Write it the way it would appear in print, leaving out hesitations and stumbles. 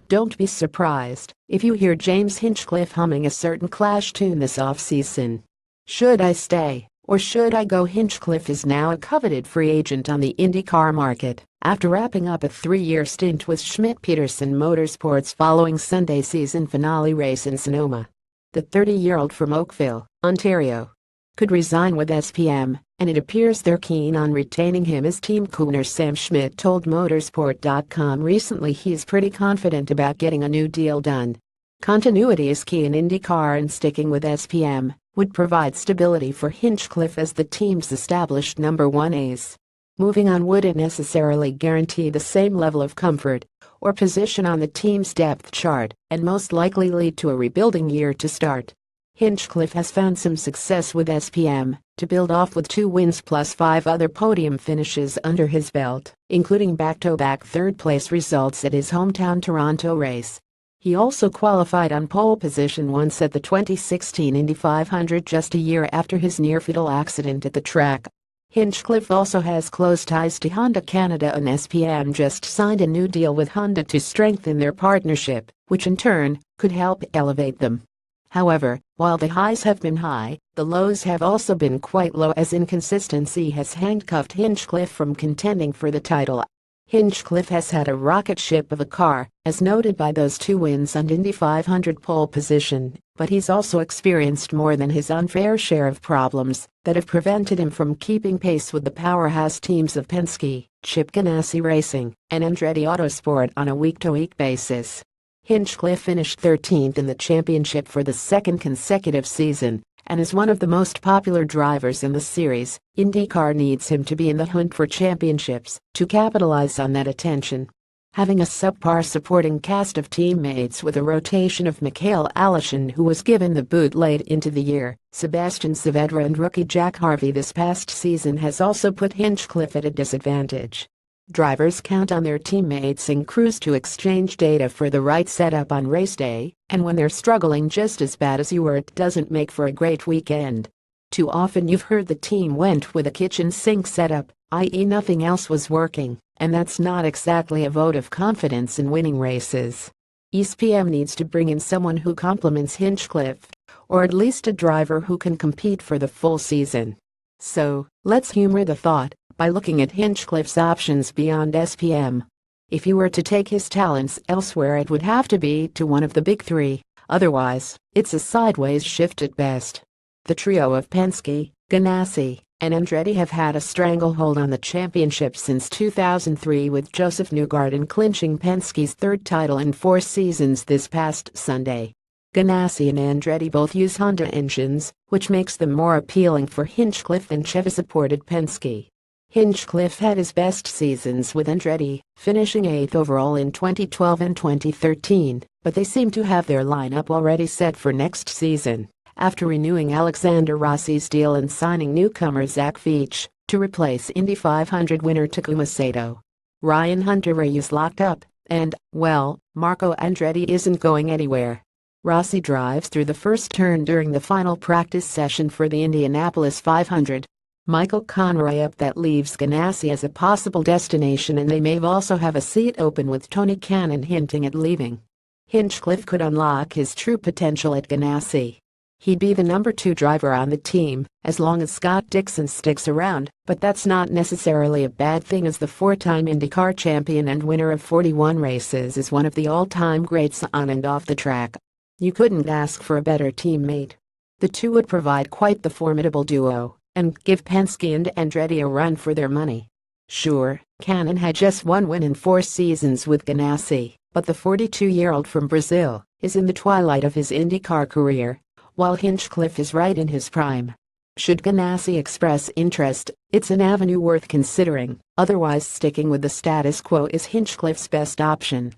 Don't be surprised if you hear James Hinchcliffe humming a certain Clash tune this offseason. Should I stay or should I go? Hinchcliffe is now a coveted free agent on the IndyCar market after wrapping up a 3-year stint with Schmidt-Peterson Motorsports following Sunday's season finale race in Sonoma. The 30-year-old from Oakville, Ontario, could resign with SPM, and it appears they're keen on retaining him as team owner Sam Schmidt told Motorsport.com recently he's pretty confident about getting a new deal done. Continuity is key in IndyCar, and sticking with SPM would provide stability for Hinchcliffe as the team's established number one ace. Moving on wouldn't necessarily guarantee the same level of comfort or position on the team's depth chart, and most likely lead to a rebuilding year to start. Hinchcliffe has found some success with SPM to build off, with 2 wins plus 5 other podium finishes under his belt, including back-to-back third-place results at his hometown Toronto race. He also qualified on pole position once at the 2016 Indy 500, just a year after his near-fatal accident at the track. Hinchcliffe also has close ties to Honda Canada, and SPM just signed a new deal with Honda to strengthen their partnership, which in turn could help elevate them. However, while the highs have been high, the lows have also been quite low, as inconsistency has handcuffed Hinchcliffe from contending for the title. Hinchcliffe has had a rocket ship of a car, as noted by those 2 wins and Indy 500 pole position, but he's also experienced more than his unfair share of problems that have prevented him from keeping pace with the powerhouse teams of Penske, Chip Ganassi Racing, and Andretti Autosport on a week-to-week basis. Hinchcliffe finished 13th in the championship for the 2nd consecutive season and is one of the most popular drivers in the series. IndyCar needs him to be in the hunt for championships to capitalize on that attention. Having a subpar supporting cast of teammates with a rotation of Michael Alison, who was given the boot late into the year, Sebastian Saavedra and rookie Jack Harvey this past season, has also put Hinchcliffe at a disadvantage. Drivers count on their teammates and crews to exchange data for the right setup on race day, and when they're struggling just as bad as you were, it doesn't make for a great weekend. Too often you've heard the team went with a kitchen sink setup, i.e. nothing else was working, and that's not exactly a vote of confidence in winning races. SPM needs to bring in someone who complements Hinchcliffe, or at least a driver who can compete for the full season. So, let's humor the thought by looking at Hinchcliffe's options beyond SPM. If he were to take his talents elsewhere, it would have to be to one of the big 3, otherwise, it's a sideways shift at best. The trio of Penske, Ganassi, and Andretti have had a stranglehold on the championship since 2003, with Joseph Newgarden clinching Penske's 3rd title in 4 seasons this past Sunday. Ganassi and Andretti both use Honda engines, which makes them more appealing for Hinchcliffe than Chevy-supported Penske. Hinchcliffe had his best seasons with Andretti, finishing 8th overall in 2012 and 2013, but they seem to have their lineup already set for next season, after renewing Alexander Rossi's deal and signing newcomer Zach Veach to replace Indy 500 winner Takuma Sato. Ryan Hunter-Ray is locked up, and, well, Marco Andretti isn't going anywhere. Rossi drives through the first turn during the final practice session for the Indianapolis 500. Michael Conroy up. That leaves Ganassi as a possible destination, and they may also have a seat open, with Tony Kanaan hinting at leaving. Hinchcliffe could unlock his true potential at Ganassi. He'd be the number 2 driver on the team as long as Scott Dixon sticks around, but that's not necessarily a bad thing, as the 4-time IndyCar champion and winner of 41 races is one of the all-time greats on and off the track. You couldn't ask for a better teammate. The two would provide quite the formidable duo and give Penske and Andretti a run for their money. Sure, Kanaan had just 1 win in 4 seasons with Ganassi, but the 42-year-old from Brazil is in the twilight of his IndyCar career, while Hinchcliffe is right in his prime. Should Ganassi express interest, it's an avenue worth considering, otherwise sticking with the status quo is Hinchcliffe's best option.